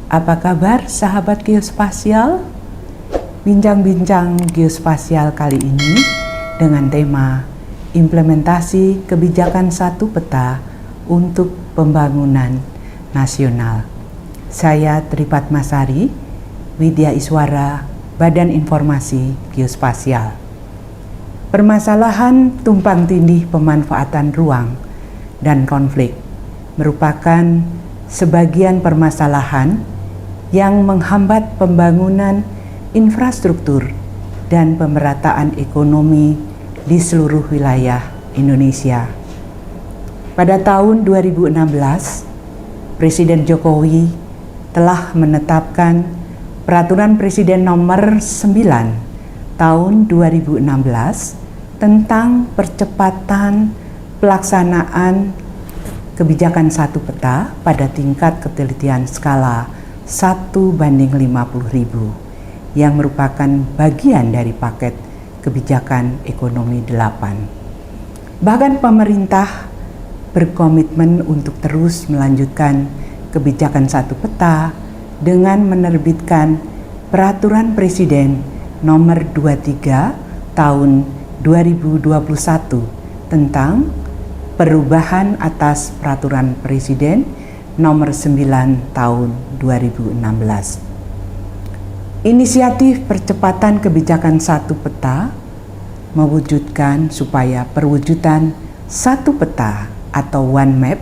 Apa kabar sahabat geospasial? Bincang-bincang geospasial kali ini dengan tema implementasi kebijakan satu peta untuk pembangunan nasional. Saya Tripadmasari, Widya Iswara, Badan Informasi Geospasial. Permasalahan tumpang tindih pemanfaatan ruang dan konflik merupakan sebagian permasalahan yang menghambat pembangunan infrastruktur dan pemerataan ekonomi di seluruh wilayah Indonesia. Pada tahun 2016, Presiden Jokowi telah menetapkan Peraturan Presiden Nomor 9 Tahun 2016 tentang percepatan pelaksanaan kebijakan satu peta pada tingkat ketelitian skala 1:50.000 yang merupakan bagian dari paket kebijakan ekonomi 8. Bahkan pemerintah berkomitmen untuk terus melanjutkan kebijakan satu peta dengan menerbitkan Peraturan Presiden Nomor 23 Tahun 2021 tentang perubahan atas Peraturan Presiden Nomor 9 Tahun 2016. Inisiatif percepatan kebijakan satu peta mewujudkan supaya perwujudan satu peta atau one map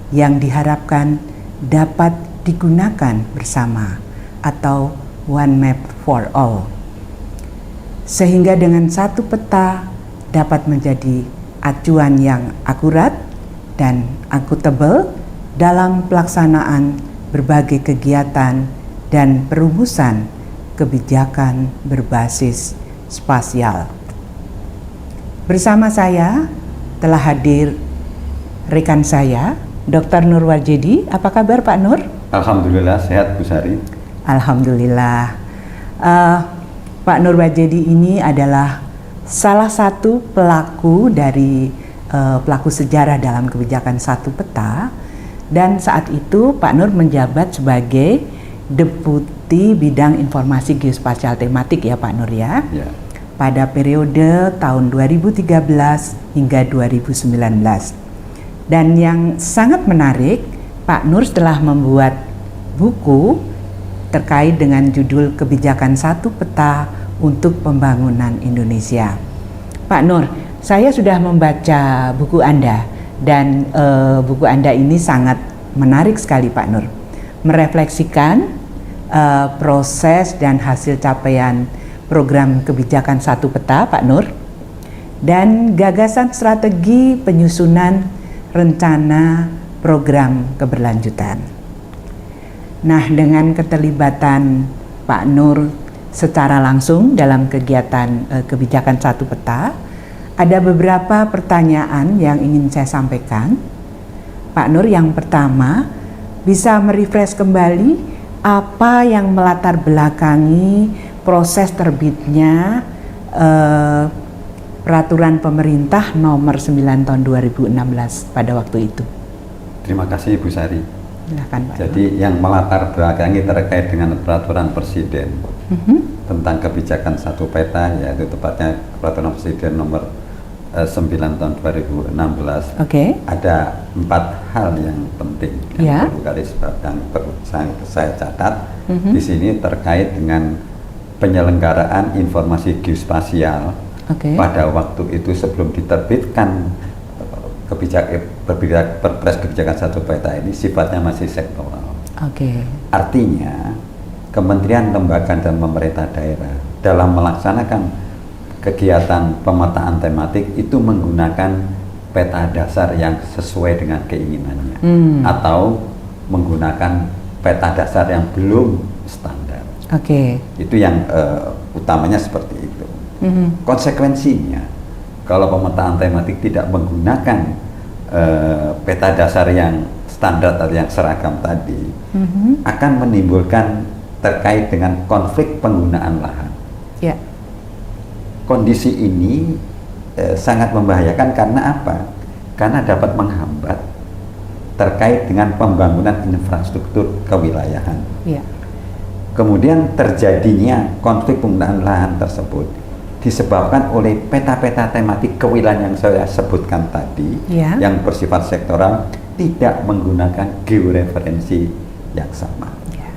yang diharapkan dapat digunakan bersama atau one map for all. Sehingga dengan satu peta dapat menjadi acuan yang akurat dan akuntabel dalam pelaksanaan berbagai kegiatan dan perumusan kebijakan berbasis spasial. Bersama saya telah hadir rekan saya, Dr. Nur Warjedi. Apa kabar Pak Nur? Alhamdulillah sehat Bu Sari. Alhamdulillah. Pak Nur Warjedi ini adalah salah satu pelaku dari pelaku sejarah dalam kebijakan satu peta. Dan saat itu Pak Nur menjabat sebagai Deputi Bidang Informasi Geospasial Tematik ya Pak Nur ya. Pada periode tahun 2013 hingga 2019. Dan yang sangat menarik, Pak Nur telah membuat buku terkait dengan judul Kebijakan Satu Peta untuk Pembangunan Indonesia. Pak Nur, saya sudah membaca buku Anda. Dan buku Anda ini sangat menarik sekali Pak Nur, merefleksikan proses dan hasil capaian program kebijakan satu peta Pak Nur, dan gagasan strategi penyusunan rencana program keberlanjutan. Nah, dengan keterlibatan Pak Nur secara langsung dalam kegiatan kebijakan satu peta, ada beberapa pertanyaan yang ingin saya sampaikan. Pak Nur, yang pertama, bisa merefresh kembali apa yang melatar belakangi proses terbitnya Peraturan Pemerintah Nomor 9 Tahun 2016 pada waktu itu. Terima kasih Bu Sari. Silakan Pak. Jadi yang melatar belakangi terkait dengan Peraturan Presiden tentang kebijakan satu peta, yaitu tepatnya Peraturan Presiden Nomor 9 tahun 2016. Ada 4 hal yang penting yang perlu kali sebabkan perlu saya catat di sini terkait dengan penyelenggaraan informasi geospasial pada waktu itu sebelum diterbitkan Perpres kebijakan satu peta ini sifatnya masih sektoral. Artinya kementerian, lembaga dan pemerintah daerah dalam melaksanakan kegiatan pemetaan tematik itu menggunakan peta dasar yang sesuai dengan keinginannya atau menggunakan peta dasar yang belum standar. Itu yang utamanya seperti itu. Konsekuensinya kalau pemetaan tematik tidak menggunakan peta dasar yang standar atau yang seragam tadi akan menimbulkan terkait dengan konflik penggunaan lahan. Kondisi ini sangat membahayakan karena apa? Karena dapat menghambat terkait dengan pembangunan infrastruktur kewilayahan. Ya. Kemudian terjadinya konflik penggunaan lahan tersebut disebabkan oleh peta-peta tematik kewilayahan yang saya sebutkan tadi, ya, yang bersifat sektoral, tidak menggunakan georeferensi yang sama. Ya.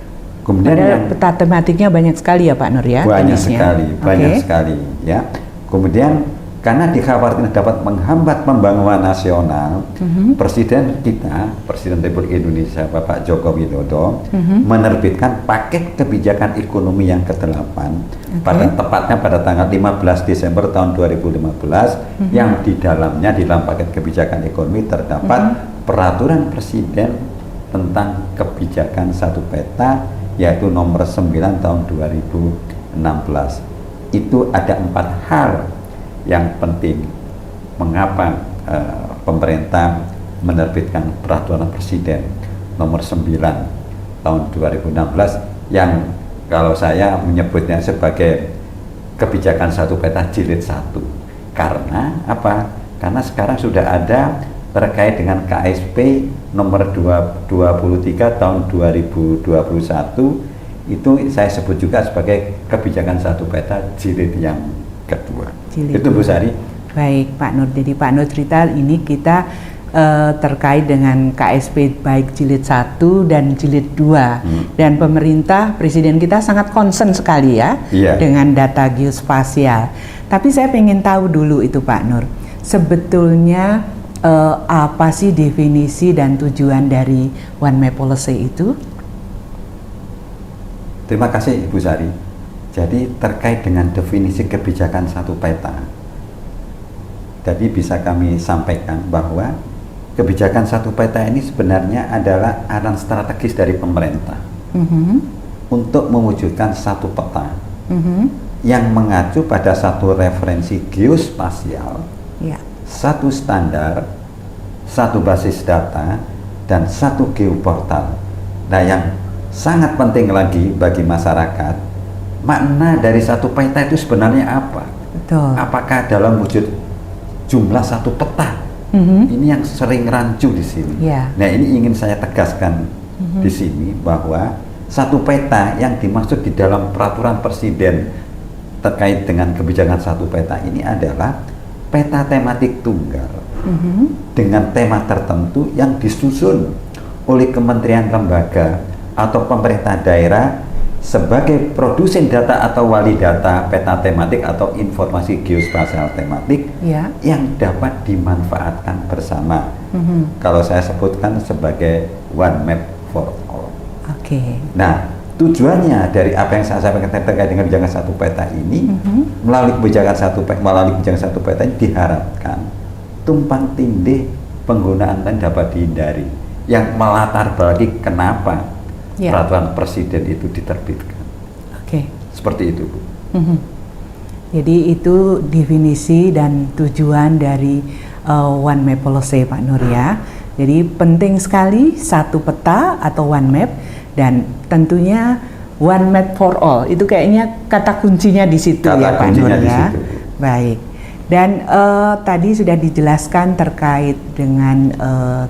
Kemudian yang peta tematiknya banyak sekali ya Pak Nur ya? Banyak jenisnya. sekali, banyak sekali ya. Kemudian karena dikhawatirkan dapat menghambat pembangunan nasional, Presiden kita, Presiden Republik Indonesia Bapak Joko Widodo, menerbitkan paket kebijakan ekonomi yang ke-8 tepatnya pada tanggal 15 Desember tahun 2015, yang di dalamnya di dalam paket kebijakan ekonomi terdapat peraturan Presiden tentang kebijakan satu peta, yaitu nomor 9 tahun 2016. Itu ada 4 hal yang penting mengapa pemerintah menerbitkan peraturan Presiden nomor 9 tahun 2016 yang kalau saya menyebutnya sebagai kebijakan satu peta jilid 1. Karena apa? Karena sekarang sudah ada terkait dengan KSP nomor 23 tahun 2021, itu saya sebut juga sebagai kebijakan satu peta jilid yang kedua. Itu Bu Sari. Baik Pak Nur, jadi Pak Nur cerita ini kita terkait dengan KSP baik jilid 1 dan jilid 2, dan pemerintah, Presiden kita sangat concern sekali ya dengan data geospasial. Tapi saya pengen tahu dulu itu Pak Nur, sebetulnya apa sih definisi dan tujuan dari One Map Policy itu? Terima kasih Ibu Sari. Jadi terkait dengan definisi kebijakan satu peta, jadi bisa kami sampaikan bahwa kebijakan satu peta ini sebenarnya adalah arahan strategis dari pemerintah untuk mewujudkan satu peta yang mengacu pada satu referensi geospasial, satu standar, satu basis data, dan satu geoportal. Nah, yang sangat penting lagi bagi masyarakat, makna dari satu peta itu sebenarnya apa? Betul. Apakah dalam wujud jumlah satu peta? Ini yang sering rancu di sini. Nah, ini ingin saya tegaskan di sini bahwa satu peta yang dimaksud di dalam peraturan Presiden terkait dengan kebijakan satu peta ini adalah peta tematik tunggal dengan tema tertentu yang disusun oleh kementerian, lembaga, atau pemerintah daerah sebagai produsen data atau wali data peta tematik atau informasi geospasial tematik yang dapat dimanfaatkan bersama. Kalau saya sebutkan sebagai One Map for All. Nah, tujuannya dari apa yang saya sampaikan terkait dengan kebijakan satu peta ini, melalui kebijakan satu peta ini diharapkan tumpang tindih penggunaan lain dapat dihindari, yang melatar belakangi kenapa peraturan Presiden itu diterbitkan. Seperti itu, Bu. Jadi itu definisi dan tujuan dari One Map Policy Pak Nur ya. Jadi penting sekali satu peta atau One Map, dan tentunya One Map for All. Itu kayaknya kata kuncinya di situ ya Pak Nur ya. Baik. Dan tadi sudah dijelaskan terkait dengan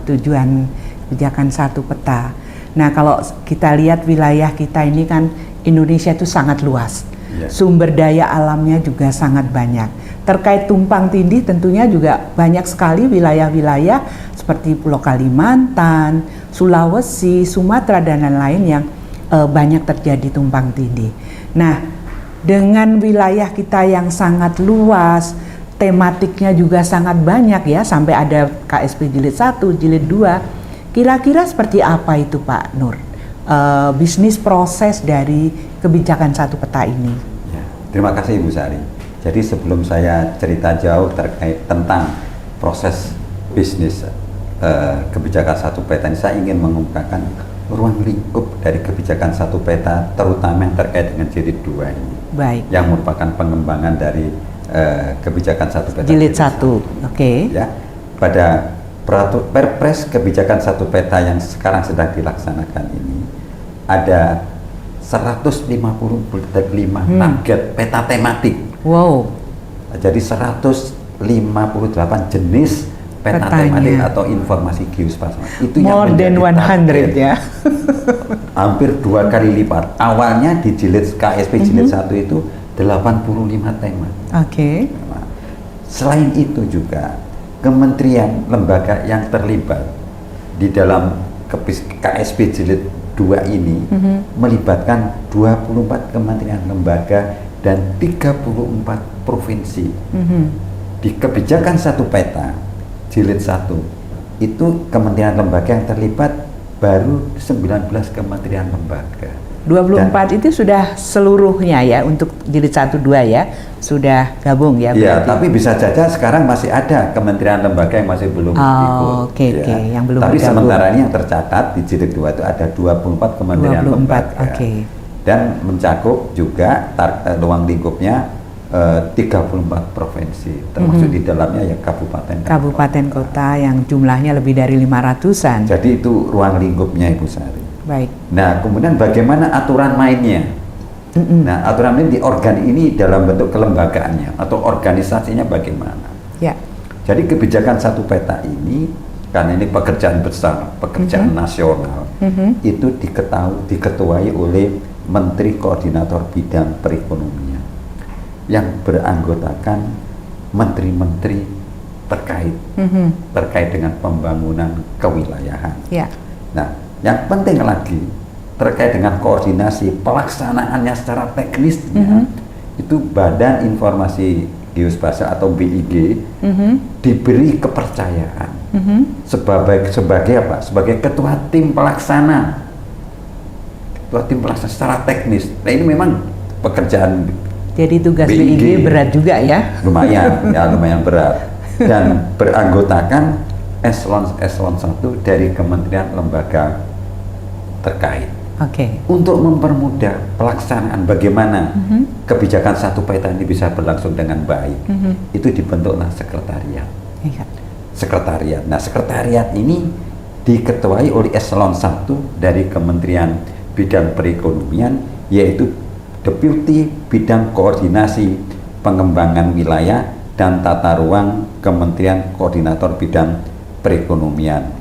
tujuan kebijakan satu peta. Nah, kalau kita lihat wilayah kita ini kan Indonesia itu sangat luas, sumber daya alamnya juga sangat banyak. Terkait tumpang tindih tentunya juga banyak sekali wilayah-wilayah seperti Pulau Kalimantan, Sulawesi, Sumatera, dan lain-lain yang banyak terjadi tumpang tindih. Nah, dengan wilayah kita yang sangat luas, tematiknya juga sangat banyak ya, sampai ada KSP jilid 1, jilid 2. Kira-kira seperti apa itu Pak Nur, bisnis proses dari kebijakan satu peta ini? Terima kasih Ibu Sari. Jadi sebelum saya cerita jauh terkait tentang proses bisnis kebijakan satu peta ini, saya ingin mengungkapkan ruang lingkup dari kebijakan satu peta, terutama yang terkait dengan jilid 2 ini. Yang merupakan pengembangan dari kebijakan satu peta jilid 1. Ya, pada Perpres kebijakan satu peta yang sekarang sedang dilaksanakan ini ada 155 target peta tematik. Wow. Jadi 158 jenis peta tematik atau informasi geospasial. Itu more yang than 100 ya. Hampir 2 kali lipat. Awalnya di jilid KSP jilid 1 itu 85 tema. Oke. Nah, selain itu juga kementerian lembaga yang terlibat di dalam KSP jilid 2 ini melibatkan 24 kementerian lembaga dan 34 provinsi. Di kebijakan satu peta jilid 1 itu kementerian lembaga yang terlibat baru 19 kementerian lembaga. 24 itu sudah seluruhnya ya untuk jilid 1 2 ya sudah gabung ya. Iya, tapi bisa saja sekarang masih ada kementerian lembaga yang masih belum ikut. Oke, yang belum tapi bergabung. sementara ini yang tercatat di jilid 2 itu ada 24 kementerian lembaga. Dan mencakup juga ruang lingkupnya 34 provinsi, termasuk di dalamnya ya kabupaten kota yang jumlahnya lebih dari 500-an. Jadi itu ruang lingkupnya Ibu Sari. Baik. Nah, kemudian bagaimana aturan mainnya? Nah, aturan main di organ ini dalam bentuk kelembagaannya atau organisasinya bagaimana? Ya. Jadi kebijakan satu peta ini, karena ini pekerjaan besar, pekerjaan nasional, itu diketuai oleh Menteri Koordinator Bidang Perekonomian yang beranggotakan menteri-menteri terkait dengan pembangunan kewilayahan. Ya. Nah, yang penting lagi terkait dengan koordinasi pelaksanaannya secara teknisnya itu Badan Informasi Geospasial atau BIG diberi kepercayaan sebagai apa? Sebagai ketua tim pelaksana. Ketua tim pelaksana secara teknis. Nah, ini memang pekerjaan. Jadi tugas BIG berat juga ya? Lumayan berat. Dan beranggotakan eselon 1 dari kementerian lembaga terkait. Untuk mempermudah pelaksanaan bagaimana kebijakan satu peta ini bisa berlangsung dengan baik, itu dibentuklah sekretariat. Sekretariat. Nah, sekretariat ini diketuai oleh eselon 1 dari Kementerian Bidang Perekonomian, yaitu Deputi Bidang Koordinasi Pengembangan Wilayah dan Tata Ruang Kementerian Koordinator Bidang Perekonomian,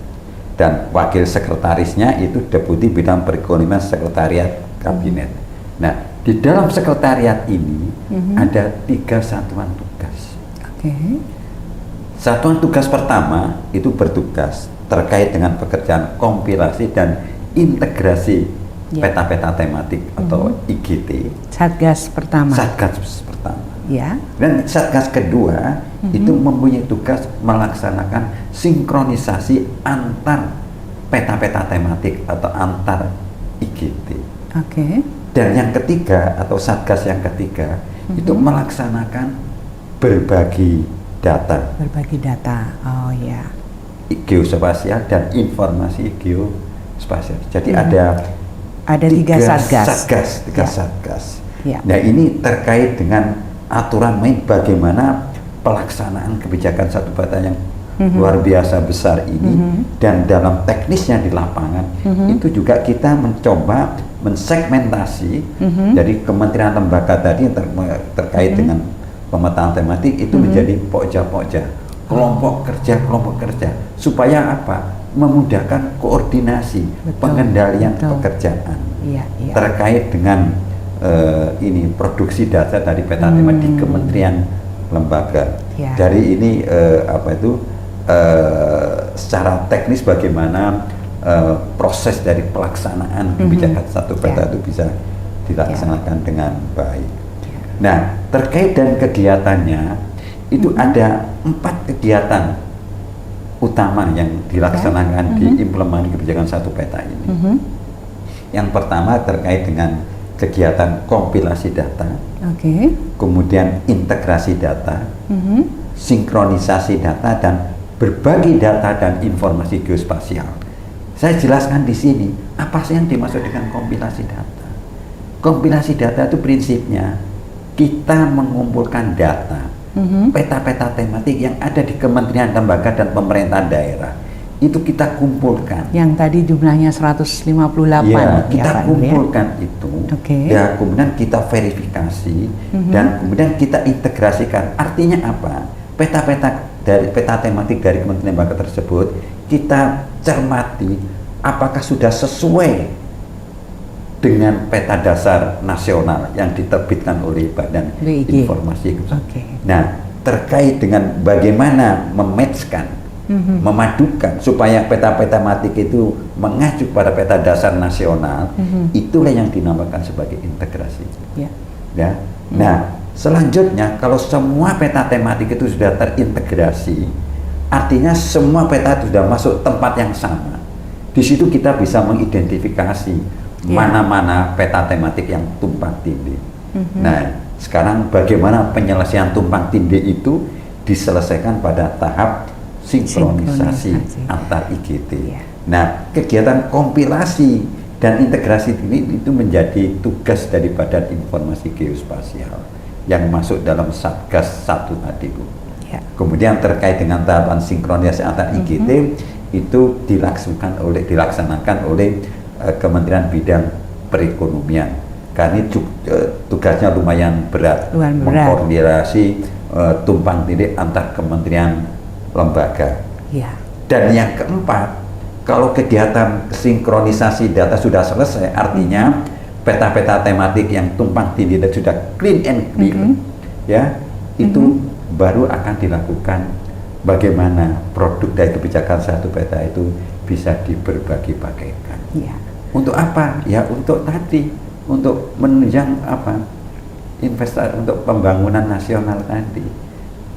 dan wakil sekretarisnya itu Deputi Bidang Perekonomian Sekretariat Kabinet. Nah, di dalam sekretariat ini ada 3 satuan tugas. Satuan tugas pertama itu bertugas terkait dengan pekerjaan kompilasi dan integrasi peta-peta tematik atau IGT. Satgas pertama. Ya. Dan Satgas kedua itu mempunyai tugas melaksanakan sinkronisasi antar peta-peta tematik atau antar IGT. Dan yang ketiga atau Satgas yang ketiga itu melaksanakan berbagi data. Geospasial dan informasi geospasial. Jadi ada 3 satgas. Nah, ini terkait dengan aturan main bagaimana pelaksanaan kebijakan satu peta yang luar biasa besar ini, dan dalam teknisnya di lapangan itu juga kita mencoba mensegmentasi dari kementerian lembaga tadi yang terkait dengan pemetaan tematik itu menjadi pokja-pokja, kelompok kerja supaya apa? Memudahkan koordinasi pengendalian pekerjaan terkait dengan ini produksi data dari peta tema di kementerian lembaga. Dari ini secara teknis bagaimana proses dari pelaksanaan kebijakan satu peta itu bisa dilaksanakan dengan baik. Nah, terkait dan kegiatannya itu ada 4 kegiatan utama yang dilaksanakan di implementasi kebijakan satu peta ini. Yang pertama terkait dengan kegiatan kompilasi data, kemudian integrasi data, sinkronisasi data, dan berbagi data dan informasi geospasial. Saya jelaskan di sini apa sih yang dimaksud dengan kompilasi data. Kompilasi data itu prinsipnya kita mengumpulkan data peta-peta tematik yang ada di kementerian lembaga dan pemerintah daerah itu kita kumpulkan. Yang tadi jumlahnya 158. Kita kumpulkan itu. Ya, kemudian kita verifikasi dan kemudian kita integrasikan. Artinya apa? Peta-peta dari peta tematik dari Kementerian Lembaga tersebut kita cermati apakah sudah sesuai dengan peta dasar nasional yang diterbitkan oleh Badan BIG. Informasi. Okay. Nah, terkait dengan bagaimana mematchkan, memadukan supaya peta-peta tematik itu mengacu pada peta dasar nasional, itulah yang dinamakan sebagai integrasi. Yeah. Ya. Nah, selanjutnya kalau semua peta tematik itu sudah terintegrasi, artinya semua peta itu sudah masuk tempat yang sama. Di situ kita bisa mengidentifikasi mana-mana peta tematik yang tumpang tindih. Nah, sekarang bagaimana penyelesaian tumpang tindih itu diselesaikan pada tahap sinkronisasi antar IGT. Nah, kegiatan kompilasi dan integrasi ini itu menjadi tugas dari Badan Informasi Geospasial yang masuk dalam Satgas 1 tadi, Bu. Kemudian terkait dengan tahapan sinkronisasi antar IGT itu dilaksanakan oleh Kementerian Bidang Perekonomian. Karena tugasnya lumayan berat. Mengkoordinasi tumpang tindih antar kementerian lembaga. Dan yang keempat, kalau kegiatan sinkronisasi data sudah selesai, artinya peta-peta tematik yang tumpang tindih dan sudah clean and clear, ya, itu baru akan dilakukan bagaimana produk dari kebijakan satu peta itu bisa diberbagi-bagikan. Untuk apa? Ya untuk tadi, untuk menunjang investasi untuk pembangunan nasional tadi.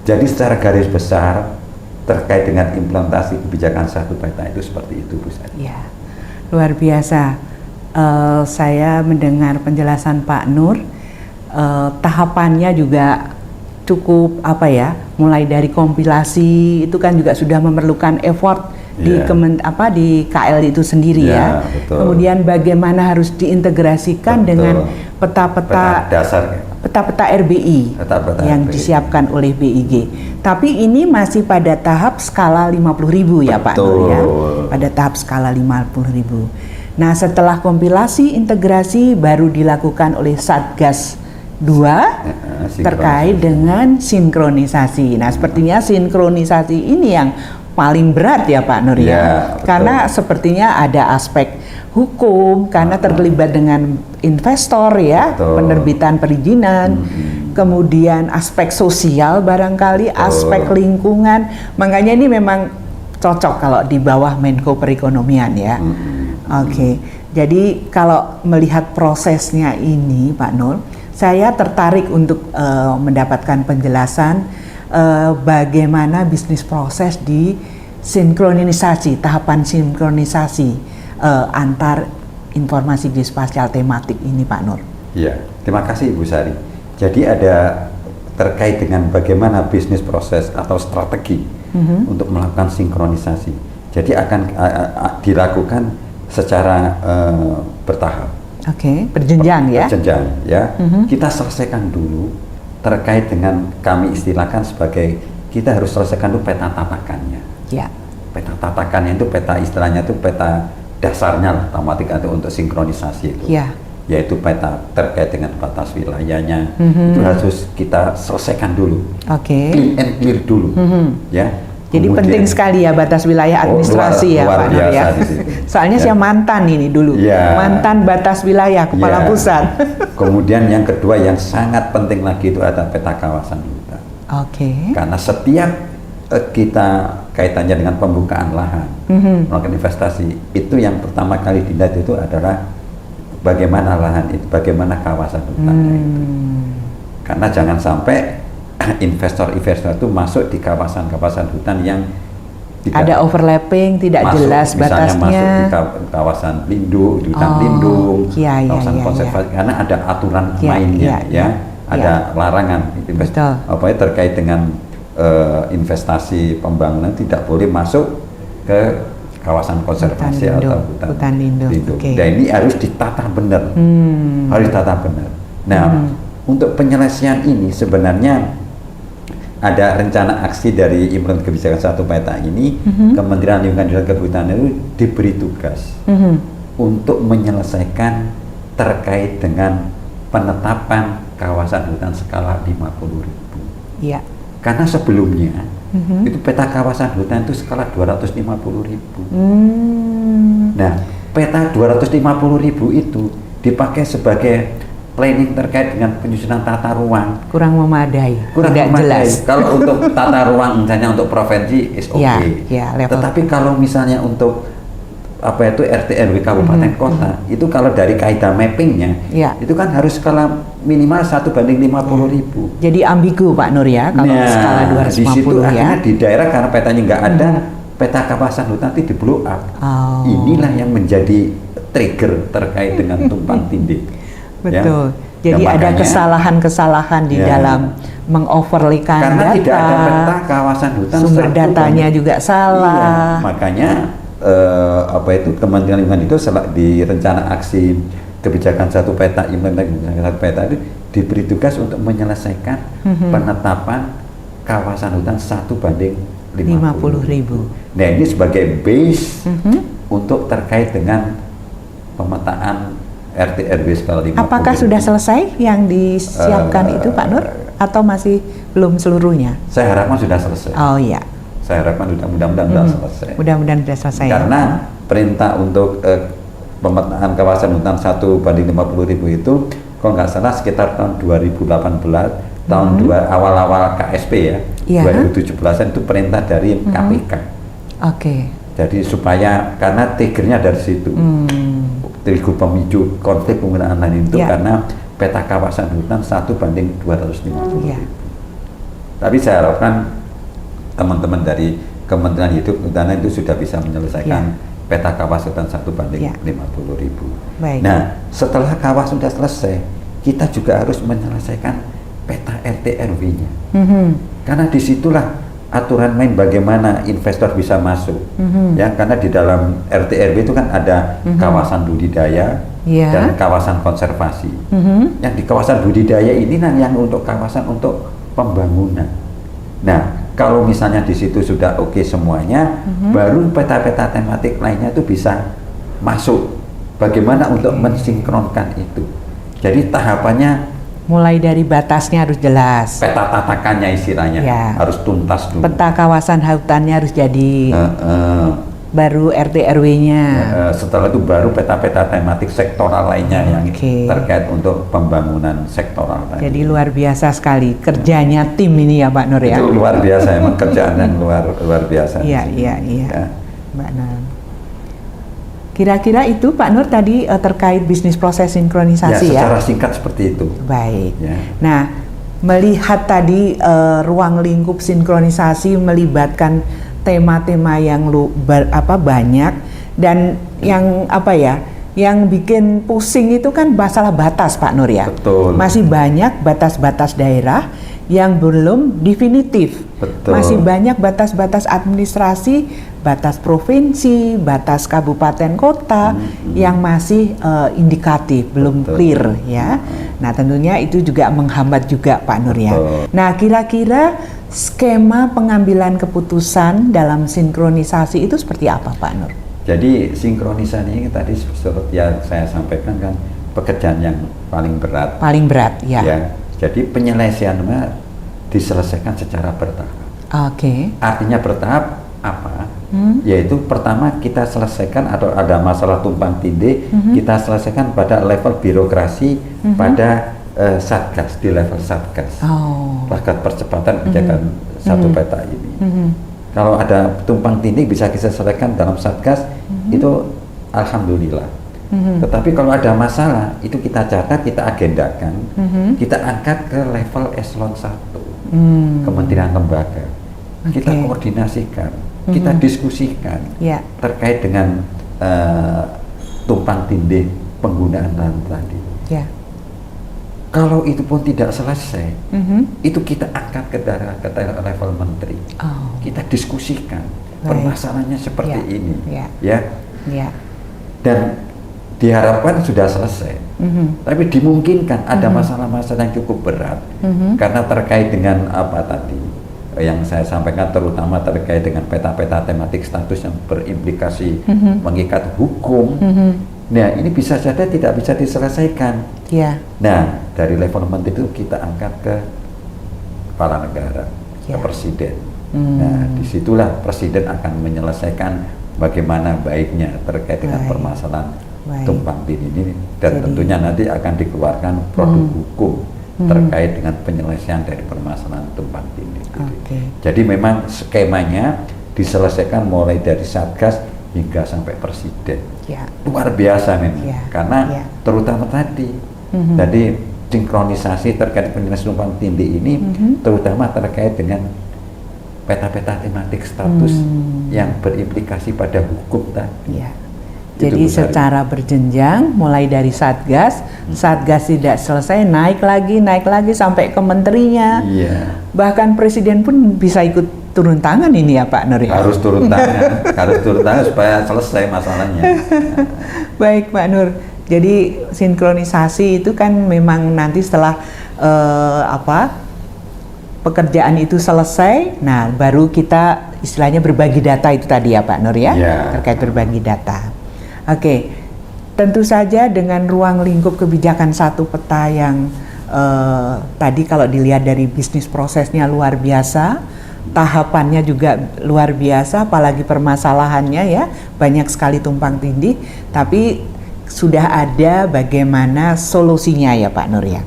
Jadi secara garis besar terkait dengan implementasi kebijakan satu peta itu seperti itu, Bu Sari. Ya, luar biasa. Saya mendengar penjelasan Pak Nur, tahapannya juga cukup mulai dari kompilasi itu kan juga sudah memerlukan effort di KL itu sendiri ya. Betul. Kemudian bagaimana harus diintegrasikan dengan peta-peta RBI yang disiapkan oleh BIG. Tapi ini masih pada tahap skala 50.000 ya Pak Nur ya. Pada tahap skala 50.000. Nah, setelah kompilasi integrasi baru dilakukan oleh Satgas 2 terkait dengan sinkronisasi. Nah, sepertinya sinkronisasi ini yang paling berat ya Pak Nur ya. Karena sepertinya ada aspek hukum karena terlibat dengan investor ya, penerbitan perizinan, kemudian aspek sosial barangkali, aspek lingkungan. Makanya ini memang cocok kalau di bawah Menko Perekonomian ya. Jadi kalau melihat prosesnya ini Pak Nur, saya tertarik untuk mendapatkan penjelasan bagaimana bisnis proses di sinkronisasi, tahapan sinkronisasi antar informasi geospasial tematik ini Pak Nur. Iya, terima kasih Ibu Sari. Jadi ada terkait dengan bagaimana bisnis proses atau strategi untuk melakukan sinkronisasi. Jadi akan dilakukan secara bertahap. Berjenjang ya. Berjenjang ya. Kita selesaikan dulu terkait dengan kami istilahkan sebagai kita harus selesaikan dulu peta tatakannya. Peta tatakannya itu peta istilahnya itu peta dasarnya lah tematik atau untuk sinkronisasi itu. Yaitu peta terkait dengan batas wilayahnya itu harus kita selesaikan dulu. Clean and clear dulu. Ya. Jadi kemudian, penting sekali ya batas wilayah administrasi ya Pak Nur ya. Soalnya saya mantan ini dulu, mantan batas wilayah kepala pusat. Kemudian yang kedua yang sangat penting lagi itu ada peta kawasan hutan. Karena setiap kita kaitannya dengan pembukaan lahan, melakukan investasi, itu yang pertama kali dilihat itu adalah bagaimana lahan itu, bagaimana kawasan hutannya itu. Karena jangan sampai investor-investor itu masuk di kawasan-kawasan hutan yang tidak ada overlapping, tidak masuk, jelas batasnya. Masuk di kawasan lindung, di hutan lindung, kawasan konservasi, karena ada aturan mainnya, ada larangan. Terkait dengan investasi pembangunan tidak boleh masuk ke kawasan konservasi atau hutan lindung. Dan ini harus ditata benar, harus ditata benar. Nah, untuk penyelesaian ini sebenarnya ada rencana aksi dari implementasi kebijakan satu peta ini. Kementerian Lingkungan Hidup dan Kehutanan itu diberi tugas untuk menyelesaikan terkait dengan penetapan kawasan hutan skala 50.000. Karena sebelumnya itu peta kawasan hutan itu skala 250.000. Nah, peta 250.000 itu dipakai sebagai planning terkait dengan penyusunan tata ruang. Kurang memadai, tidak jelas. Kalau untuk tata ruang misalnya untuk provinsi is oke. Tetapi kalau misalnya untuk apa itu RT RW kabupaten kota, itu kalau dari kaidah mappingnya, itu kan harus skala minimal 1:50.000. Jadi ambigu Pak Nur ya, kalau skala 250 di situ akhirnya di daerah karena petanya nggak ada, peta kawasan hutan itu di blow up. Inilah yang menjadi trigger terkait dengan tumpang tindih. Betul. Jadi ada kesalahan-kesalahan di dalam mengoverlaykan karena data. Tidak ada peta kawasan hutan. Sumber datanya juga salah. Makanya apa itu Kementerian Lingkungan itu di rencana aksi kebijakan satu peta satu peta itu diberi tugas untuk menyelesaikan penetapan kawasan hutan 1:50.000. Nah ini sebagai base untuk terkait dengan pemetaan RT RW skala 50. Apakah sudah selesai yang disiapkan itu Pak Nur atau masih belum seluruhnya? Saya harapkan sudah selesai. Oh iya. Saya harapkan mudah-mudahan sudah selesai. Mudah-mudahan sudah selesai. Karena perintah untuk pemetaan kawasan hutan 1:50.000 itu kalau nggak salah sekitar tahun 2018, tahun awal-awal KSP ya, 2017 itu perintah dari KPK. Jadi supaya karena triggernya dari situ, trigger pemicu konflik penggunaan lahan itu karena peta kawasan hutan 1:250. Tapi saya harapkan teman-teman dari Kementerian Hidup Kehutanan itu sudah bisa menyelesaikan peta kawasan hutan 1:50.000. Nah, setelah kawasan sudah selesai, kita juga harus menyelesaikan peta RT RW-nya. Karena disitulah aturan main bagaimana investor bisa masuk. Ya, karena di dalam RT RW itu kan ada kawasan budidaya dan kawasan konservasi. Yang di kawasan budidaya ini yang untuk kawasan untuk pembangunan. Nah, kalau misalnya di situ sudah oke semuanya, baru peta-peta tematik lainnya itu bisa masuk. Bagaimana untuk mensinkronkan itu? Jadi tahapannya mulai dari batasnya harus jelas. Peta tatakannya istilahnya harus tuntas dulu. Peta kawasan hutannya harus jadi. Baru RT RW-nya. Setelah itu baru peta-peta tematik sektoral lainnya yang terkait untuk pembangunan sektoral. Jadi luar biasa sekali kerjanya tim ini ya Pak Nur ya. Itu luar biasa emang kerjaan yang luar biasa. Iya. Mbak Nur. Kira-kira itu Pak Nur tadi terkait bisnis proses sinkronisasi ya. Secara singkat seperti itu. Baik. Nah, melihat tadi ruang lingkup sinkronisasi melibatkan tema-tema yang banyak dan yang bikin pusing itu kan masalah batas Pak Nur ya. Betul. Masih banyak batas-batas daerah yang belum definitif. Betul. Masih banyak batas-batas administrasi, batas provinsi, batas kabupaten kota yang masih indikatif, belum clear ya. Nah, tentunya itu juga menghambat juga Pak Nur ya. Nah, kira-kira skema pengambilan keputusan dalam sinkronisasi itu seperti apa Pak Nur? Jadi sinkronisasi ini tadi seperti yang saya sampaikan kan pekerjaan yang paling berat. Paling berat ya. Jadi penyelesaiannya diselesaikan secara bertahap. Artinya bertahap apa? Yaitu pertama kita selesaikan atau ada masalah tumpang tindih, kita selesaikan pada level birokrasi pada satgas, di level satgas. Bahkan percepatan kebijakan satu peta ini. Kalau ada tumpang tindih bisa kita selesaikan dalam satgas, itu alhamdulillah. Tetapi kalau ada masalah, itu kita catat, kita agendakan, kita angkat ke level eselon 1, kementerian lembaga. Kita koordinasikan, kita diskusikan terkait dengan tumpang tindih penggunaan lahan tadi. Kalau itu pun tidak selesai, itu kita angkat ke level menteri. Kita diskusikan permasalahannya seperti ini, dan diharapkan sudah selesai. Tapi dimungkinkan ada masalah-masalah yang cukup berat karena terkait dengan apa tadi yang saya sampaikan, terutama terkait dengan peta-peta tematik status yang berimplikasi mengikat hukum. Nah, ini bisa saja tidak bisa diselesaikan. Nah, dari level menteri itu kita angkat ke kepala negara, ke presiden. Nah, disitulah Presiden akan menyelesaikan bagaimana baiknya terkait dengan permasalahan tumpang tindih ini, dan tentunya nanti akan dikeluarkan produk hukum terkait dengan penyelesaian dari permasalahan tumpang tindih. Jadi memang skemanya diselesaikan mulai dari Satgas hingga sampai Presiden. Luar biasa memang, karena terutama tadi sinkronisasi terkait penyelesaian tumpang tindih ini terutama terkait dengan peta-peta tematik status yang berimplikasi pada hukum tadi. Jadi secara berjenjang, mulai dari Satgas tidak selesai, naik lagi sampai ke menterinya. Bahkan Presiden pun bisa ikut turun tangan ini ya Pak Nur. Harus turun tangan supaya selesai masalahnya. Baik Pak Nur. Jadi sinkronisasi itu kan memang nanti setelah pekerjaan itu selesai, nah baru kita istilahnya berbagi data itu tadi ya Pak Nur ya, terkait berbagi data. Tentu saja dengan ruang lingkup kebijakan satu peta yang tadi kalau dilihat dari bisnis prosesnya luar biasa, tahapannya juga luar biasa, apalagi permasalahannya ya banyak sekali tumpang tindih, tapi sudah ada bagaimana solusinya ya Pak Nur ya.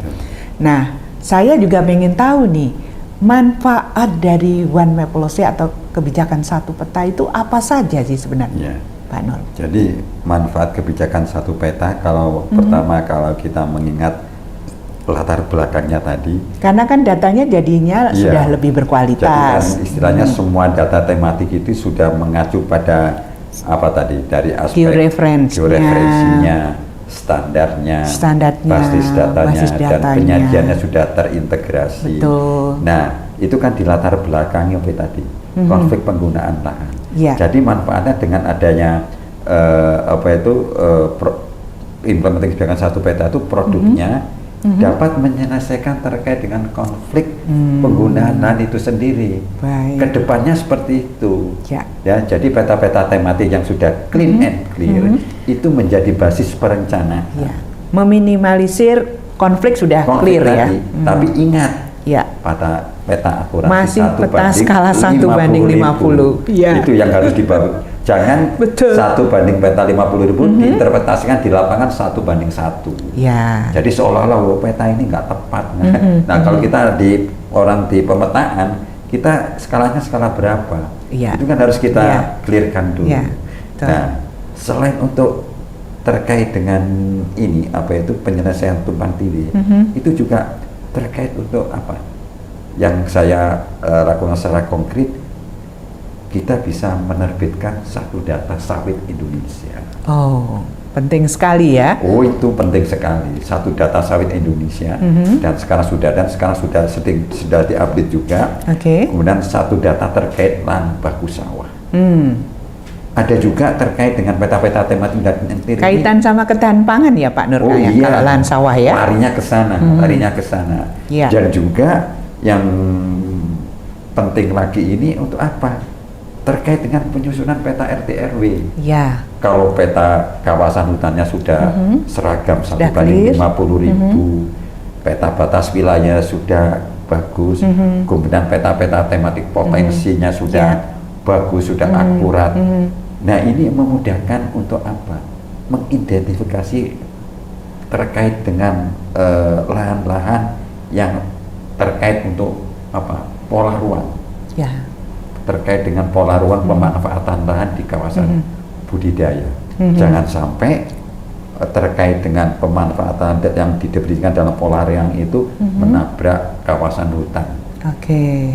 Nah, saya juga ingin tahu nih, manfaat dari One Map Policy atau kebijakan satu peta itu apa saja sih sebenarnya, Pak Nur? Jadi manfaat kebijakan satu peta pertama kalau kita mengingat latar belakangnya tadi. Karena kan datanya jadinya sudah lebih berkualitas. Jadi kan istilahnya semua data tematik itu sudah mengacu pada dari aspek georeferensinya, standarnya, basis datanya, dan penyajiannya sudah terintegrasi. Nah, itu kan di latar belakangnya tadi, konflik penggunaan lahan. Jadi manfaatnya dengan adanya implementasi kebijakan satu peta itu produknya dapat menyelesaikan terkait dengan konflik penggunaan lahan itu sendiri. Kedepannya seperti itu. Ya, jadi peta-peta tematik yang sudah clean and clear itu menjadi basis perencanaan. Meminimalisir konflik sudah clear tadi, tapi ingat, peta akurasi masih peta skala 1:50. Itu yang harus dibangun. Jangan 1 banding peta 50.000 diinterpretasikan di lapangan 1:1. Jadi seolah-olah peta ini nggak tepat. Nah, kalau kita di pemetaan, kita skalanya skala berapa? Itu kan harus kita clearkan dulu. Nah, selain untuk terkait dengan ini penyelesaian tumpang tindih, itu juga terkait untuk yang saya lakukan secara konkret, kita bisa menerbitkan satu data sawit Indonesia. Penting sekali ya. Itu penting sekali, satu data sawit Indonesia. Dan sekarang sudah diupdate juga. Kemudian satu data terkait lahan baku sawah. Ada juga terkait dengan peta-peta tematik dan kaitan sama ketahanan pangan ya Pak Nur. Kalau lahan sawah ya. Larinya ke sana. Dan juga yang penting lagi ini untuk apa? Terkait dengan penyusunan peta RT/RW. Kalau peta kawasan hutannya sudah seragam 1:50.000, peta batas wilayah sudah bagus, kemudian peta-peta tematik potensinya sudah bagus, sudah akurat. Nah, ini memudahkan untuk apa? Mengidentifikasi terkait dengan lahan-lahan yang terkait untuk pola ruang. Terkait dengan pola ruang pemanfaatan lahan di kawasan budidaya. Jangan sampai terkait dengan pemanfaatan yang diberikan dalam pola ruang itu menabrak kawasan hutan.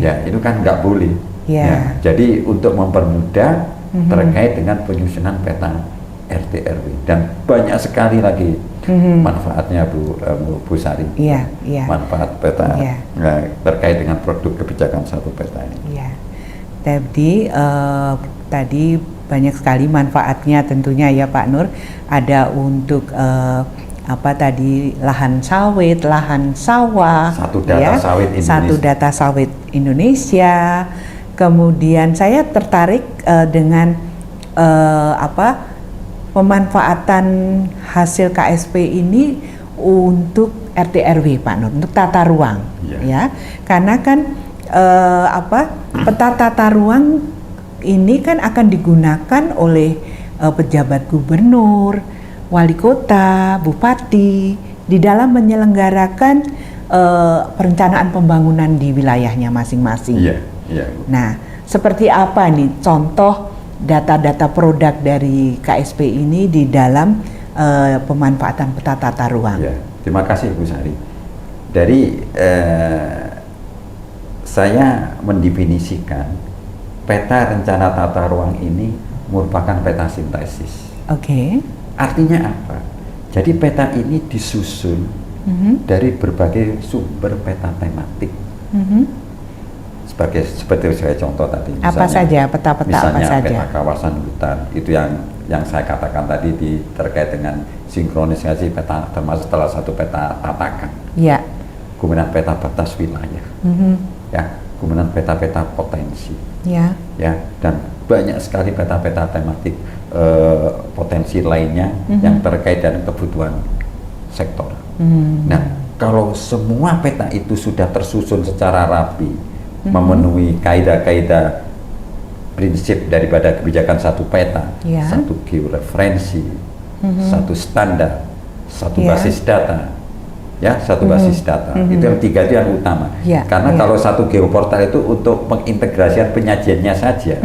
Ya, itu kan nggak boleh. Jadi untuk mempermudah terkait dengan penyusunan peta RT/RW, dan banyak sekali lagi manfaatnya Bu Sari. Manfaat peta terkait dengan produk kebijakan satu peta ini. Tadi banyak sekali manfaatnya tentunya ya Pak Nur. Ada untuk lahan sawit, lahan sawah, satu data sawit Indonesia. Kemudian saya tertarik dengan pemanfaatan hasil KSP ini untuk RT/RW Pak Nur, untuk tata ruang. Karena kan peta tata ruang ini kan akan digunakan oleh pejabat gubernur, wali kota, bupati di dalam menyelenggarakan perencanaan pembangunan di wilayahnya masing-masing. Nah, seperti apa nih contoh data-data produk dari KSP ini di dalam pemanfaatan peta tata ruang? Terima kasih Bu Sari. Dari saya mendefinisikan peta rencana tata ruang ini merupakan peta sintesis. Artinya apa? Jadi peta ini disusun dari berbagai sumber peta tematik. Seperti saya contoh tadi. Misalnya, apa saja peta-peta apa saja? Peta kawasan hutan itu yang saya katakan tadi terkait dengan sinkronisasi peta, termasuk salah satu peta tatakan. Kemudian peta batas wilayah. Kemudian peta-peta potensi. Dan banyak sekali peta-peta tematik potensi lainnya yang terkait dengan kebutuhan sektor. Nah, kalau semua peta itu sudah tersusun secara rapi, memenuhi kaidah-kaidah prinsip daripada kebijakan satu peta, satu georeferensi, satu standar, satu basis data, satu basis data. Itu yang tiga itu yang utama. Karena kalau satu geoportal itu untuk mengintegrasikan penyajiannya saja.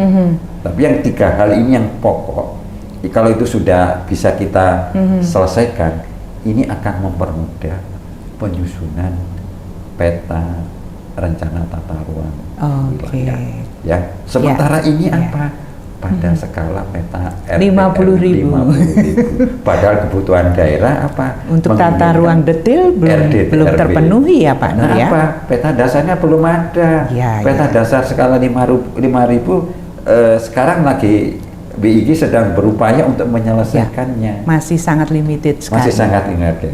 Tapi yang tiga hal ini yang pokok. Kalau itu sudah bisa kita selesaikan, ini akan mempermudah penyusunan peta rencana tata ruang wilayah. Sementara ini apa? Pada skala peta RT 50.000. Padahal kebutuhan daerah apa? Untuk tata ruang detail belum terpenuhi ya Pak Nur ya? Peta dasarnya belum ada. Peta dasar skala 5.000 sekarang lagi BIG sedang berupaya untuk menyelesaikannya. Masih sangat limited sekali. Masih sangat limited.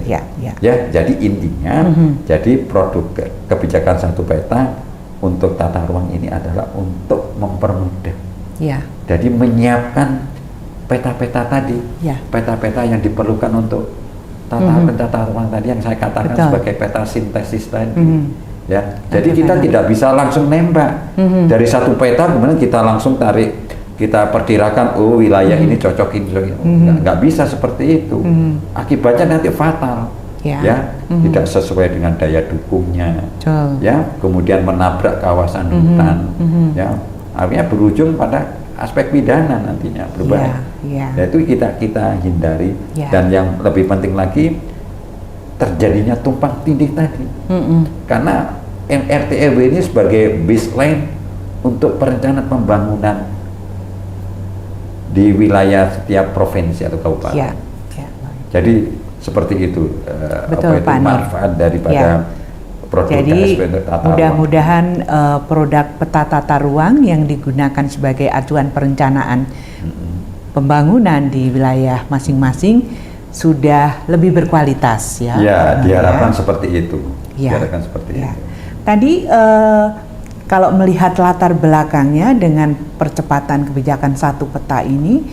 Jadi intinya, jadi produk kebijakan satu peta untuk tata ruang ini adalah untuk mempermudah. Jadi menyiapkan peta-peta tadi, peta-peta yang diperlukan untuk tata ruang tadi yang saya katakan sebagai peta sintesis tadi. Jadi kita tidak bisa langsung nembak dari satu peta kemudian kita langsung tarik. Kita perkirakan, wilayah ini cocok ini, nggak bisa seperti itu. Akibatnya nanti fatal, tidak sesuai dengan daya dukungnya, kemudian menabrak kawasan hutan, artinya berujung pada aspek pidana nantinya berbahaya. Itu kita hindari, dan yang lebih penting lagi terjadinya tumpang tindih tadi, karena RT/RW ini sebagai baseline untuk perencanaan pembangunan di wilayah setiap provinsi atau kabupaten. Jadi seperti itu, manfaat daripada produk KSP untuk tata ruang. Mudah-mudahan produk peta tata ruang yang digunakan sebagai acuan perencanaan pembangunan di wilayah masing-masing sudah lebih berkualitas diharapkan seperti itu. Diharapkan seperti itu. Tadi kalau melihat latar belakangnya dengan percepatan kebijakan satu peta ini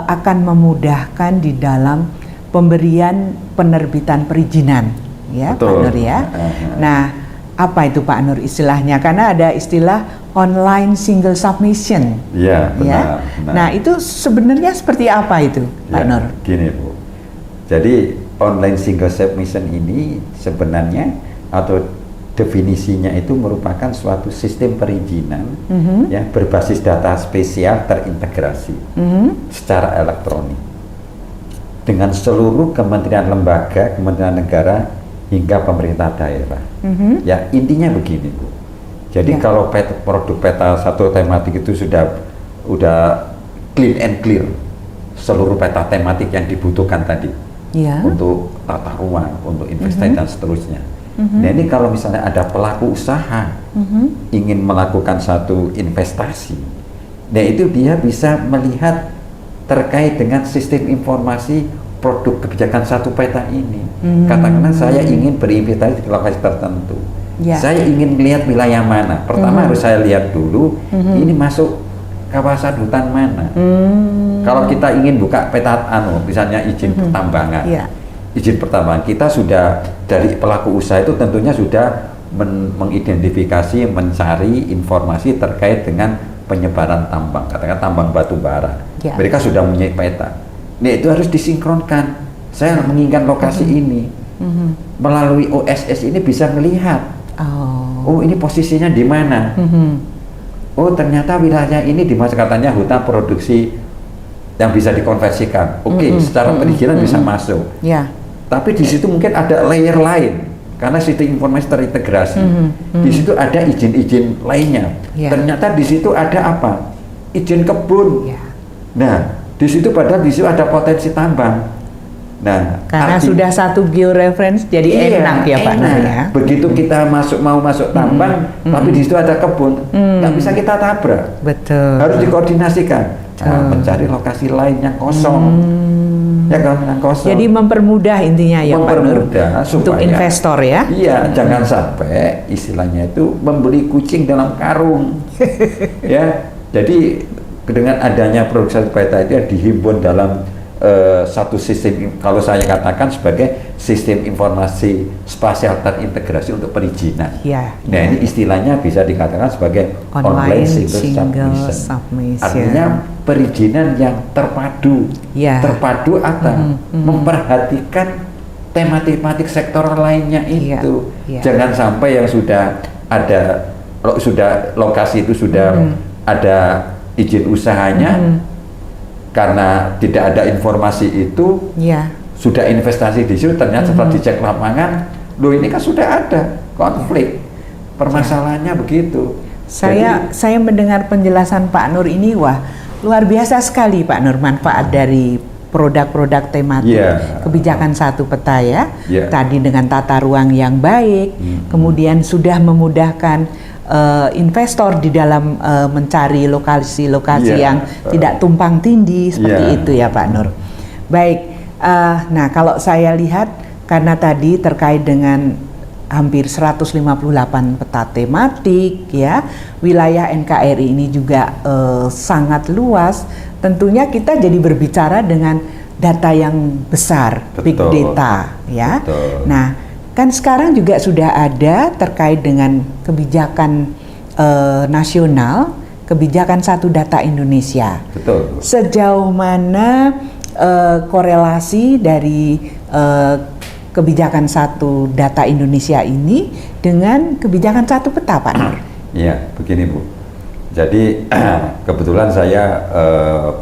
akan memudahkan di dalam pemberian penerbitan perizinan, Pak Nur ya. Nah, apa itu Pak Nur istilahnya? Karena ada istilah online single submission. Benar. Nah, itu sebenarnya seperti apa itu, Pak Nur? Gini Bu, jadi online single submission ini sebenarnya atau definisinya itu merupakan suatu sistem perizinan berbasis data spesial terintegrasi secara elektronik dengan seluruh kementerian lembaga, kementerian negara hingga pemerintah daerah. Intinya begini Bu. Jadi kalau produk peta satu tematik itu sudah clean and clear seluruh peta tematik yang dibutuhkan tadi untuk tata ruang, untuk investasi dan seterusnya. Nah ini kalau misalnya ada pelaku usaha ingin melakukan satu investasi, nah itu dia bisa melihat terkait dengan sistem informasi produk kebijakan satu peta ini. Katakanlah saya ingin berinvestasi di lokasi tertentu, saya ingin melihat wilayah mana. Pertama harus saya lihat dulu ini masuk kawasan hutan mana. Kalau kita ingin buka peta misalnya izin pertambangan. Izin pertambangan kita sudah dari pelaku usaha itu tentunya sudah mengidentifikasi, mencari informasi terkait dengan penyebaran tambang, katakan tambang batu bara. Ya. Mereka sudah punya peta. Nah, itu harus disinkronkan. Saya menginginkan lokasi ini. Melalui OSS ini bisa melihat. Oh, ini posisinya di mana? Oh, ternyata wilayah ini di masa katanya hutan produksi yang bisa dikonversikan. Oke, secara perizinan bisa masuk. Ya. Tapi di situ mungkin ada layer lain. Karena sistem informasi terintegrasi, di situ ada izin-izin lainnya. Ternyata di situ ada apa? Izin kebun. Nah, di situ padahal di situ ada potensi tambang. Nah, karena sudah satu georeference jadi enak ya Pak Nur ya. Begitu kita mau masuk tambang, tapi di situ ada kebun, nggak bisa kita tabrak. Betul. Harus dikoordinasikan. Mencari lokasi lain yang kosong. Ya kan, yang kosong. Jadi mempermudah intinya ya Pak Nur untuk investor ya. Iya, jangan sampai istilahnya itu membeli kucing dalam karung. Ya, jadi dengan adanya produksi satu peta itu yang dihimpun dalam satu sistem, kalau saya katakan sebagai sistem informasi spasial terintegrasi untuk perizinan. Nah, ini istilahnya bisa dikatakan sebagai online single submission. Artinya perizinan yang terpadu. Terpadu atau memperhatikan tematik sektoral lainnya itu. Jangan sampai yang sudah ada lokasi itu sudah ada izin usahanya, karena tidak ada informasi itu, sudah investasi di situ, ternyata setelah dicek lapangan, loh ini kan sudah ada konflik, permasalahannya begitu. Saya mendengar penjelasan Pak Nur ini, wah luar biasa sekali Pak Nur, manfaat dari produk-produk tematik kebijakan satu peta ya. Tadi dengan tata ruang yang baik, kemudian sudah memudahkan investor di dalam mencari lokasi-lokasi yang tidak tumpang tindih seperti itu ya Pak Nur. Baik, nah kalau saya lihat karena tadi terkait dengan hampir 158 peta tematik ya, wilayah NKRI ini juga sangat luas. Tentunya kita jadi berbicara dengan data yang besar, big data ya. Nah, kan sekarang juga sudah ada terkait dengan kebijakan nasional, kebijakan satu data Indonesia. Sejauh mana korelasi dari kebijakan satu data Indonesia ini dengan kebijakan satu peta, Pak Nur? Iya, begini Bu. Jadi kebetulan saya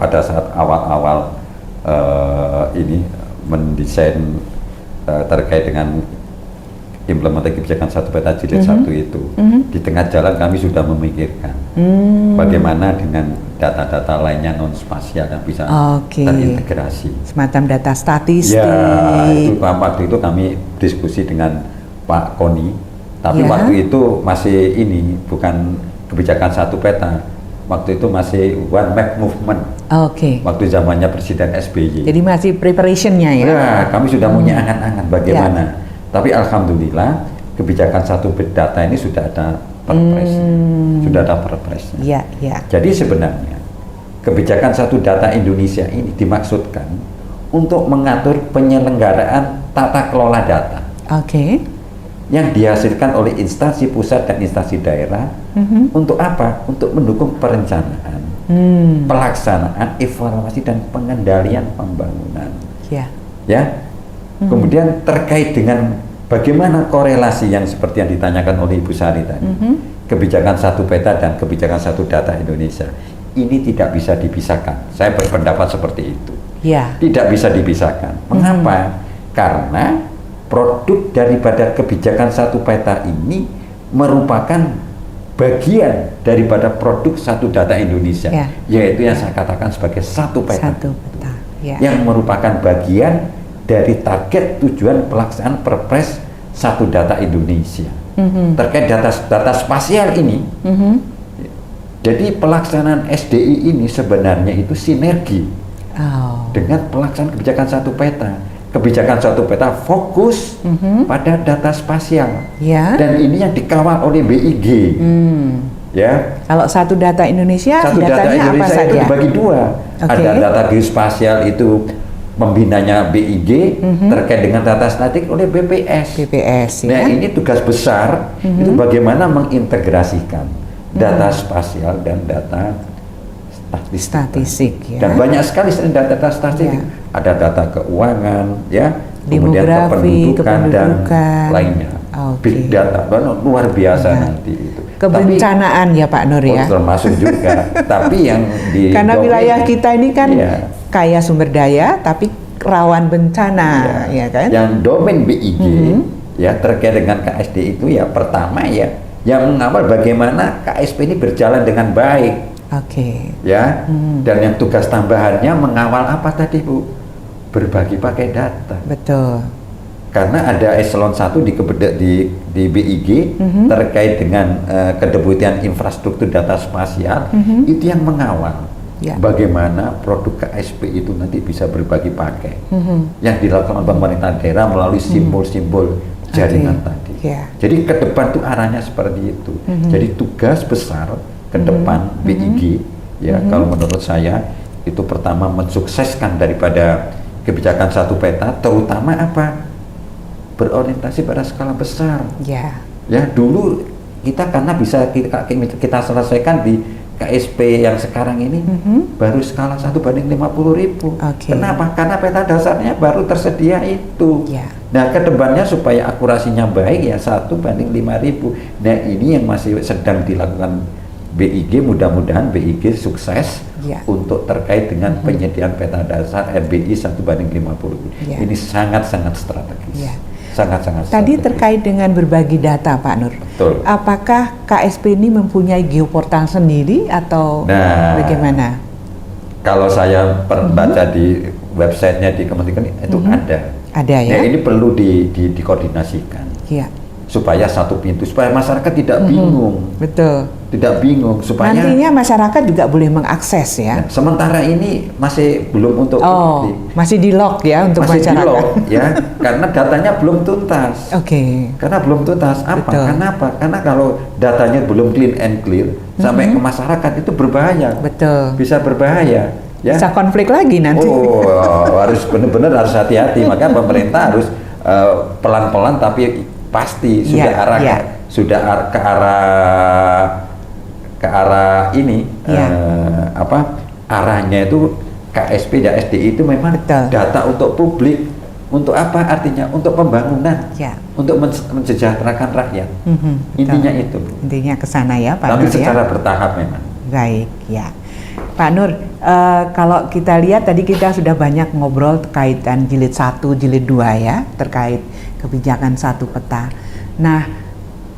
pada saat awal-awal ini mendesain terkait dengan implementasi kebijakan satu peta jilid satu itu, di tengah jalan kami sudah memikirkan bagaimana dengan data-data lainnya non spasial yang bisa terintegrasi. Semacam data statistik. Ya, itu waktu itu kami diskusi dengan Pak Koni, tapi waktu itu masih ini bukan kebijakan satu peta. Waktu itu masih one map movement. Waktu zamannya Presiden SBY. Jadi masih preparationnya ya? Nah, kami sudah punya angan-angan bagaimana. Tapi alhamdulillah kebijakan satu data ini sudah ada perpresnya, Jadi sebenarnya kebijakan satu data Indonesia ini dimaksudkan untuk mengatur penyelenggaraan tata kelola data. Yang dihasilkan oleh instansi pusat dan instansi daerah. Untuk apa? Untuk mendukung perencanaan, pelaksanaan, evaluasi dan pengendalian pembangunan. Kemudian terkait dengan bagaimana korelasi yang seperti yang ditanyakan oleh Ibu Sari tadi, kebijakan satu peta dan kebijakan satu data Indonesia ini tidak bisa dipisahkan. Saya berpendapat seperti itu. Tidak bisa dipisahkan. Mengapa? Karena produk daripada kebijakan satu peta ini merupakan bagian daripada produk satu data Indonesia, yaitu yang saya katakan sebagai satu peta, yang merupakan bagian dari target tujuan pelaksanaan Perpres satu data Indonesia. Terkait data spasial ini, jadi pelaksanaan SDI ini sebenarnya itu sinergi dengan pelaksanaan kebijakan satu peta. Kebijakan satu peta fokus pada data spasial, dan ini yang dikawal oleh BIG. Kalau satu data Indonesia, satu data Indonesia apa itu saja? Dibagi dua. Ada data geospasial itu pembinanya BIG terkait dengan data statistik oleh BPS. BPS ya. Nah, ini tugas besar itu bagaimana mengintegrasikan data spasial dan data statistik ya. Dan banyak sekali selain data statistik. Ya. Ada data keuangan ya, kemudian demografi, kependudukan dan lainnya. Big data luar biasa nanti itu. Kebencanaan ya Pak Nur ya. Termasuk juga. Tapi yang di karena wilayah kita ini kan kaya sumber daya tapi rawan bencana ya kan. Yang domain BIG ya terkait dengan KSD itu ya pertama ya yang mengawal bagaimana KSP ini berjalan dengan baik. Ya. Dan yang tugas tambahannya mengawal apa tadi Bu? Berbagi pakai data. Betul. Karena ada eselon 1 di BIG terkait dengan kedeputian infrastruktur data spasial itu yang mengawal bagaimana produk KSP itu nanti bisa berbagi pakai yang dilakukan pemerintah daerah melalui simbol-simbol jaringan tadi. Jadi ke depan tuh arahnya seperti itu. Jadi tugas besar ke depan BIG ya kalau menurut saya itu pertama mensukseskan daripada kebijakan satu peta, terutama apa? Berorientasi pada skala besar. Ya dulu kita karena bisa kita selesaikan di KSP yang sekarang ini baru skala 1/50.000. Kenapa? Karena peta dasarnya baru tersedia itu. Nah kedepannya supaya akurasinya baik ya 1/5000. Nah ini yang masih sedang dilakukan BIG, mudah-mudahan BIG sukses untuk terkait dengan penyediaan peta dasar RBI 1/50. Ini sangat-sangat strategis. Sangat-sangat Tadi terkait dengan berbagi data Pak Nur. Betul. Apakah KSP ini mempunyai geoportal sendiri atau bagaimana? Kalau saya baca di websitenya di Kementerian itu ada. Ada ya. Nah, ini perlu dikoordinasikan. Supaya satu pintu, supaya masyarakat tidak bingung. Betul. Tidak bingung supaya nantinya masyarakat juga boleh mengakses ya. Nah, sementara ini masih belum untuk publik. Masih di lock ya untuk masih masyarakat. Masih di lock ya, karena datanya belum tuntas. Karena belum tuntas. Apa? Kenapa? Karena kalau datanya belum clean and clear sampai ke masyarakat itu berbahaya. Betul. Bisa berbahaya. Ya. Bisa konflik lagi nanti. Harus benar-benar harus hati-hati. Maka pemerintah harus pelan-pelan tapi pasti sudah sudah ke arah ini arahnya itu KSP dan SDI itu memang data untuk publik. Untuk apa artinya? Untuk pembangunan, untuk mensejahterakan rakyat. Intinya itu. Intinya ke sana ya Pak Tapi Nur. Secara bertahap memang. Baik ya. Pak Nur, kalau kita lihat tadi kita sudah banyak ngobrol terkaitan jilid 1, jilid 2 ya, terkait kebijakan satu peta. Nah,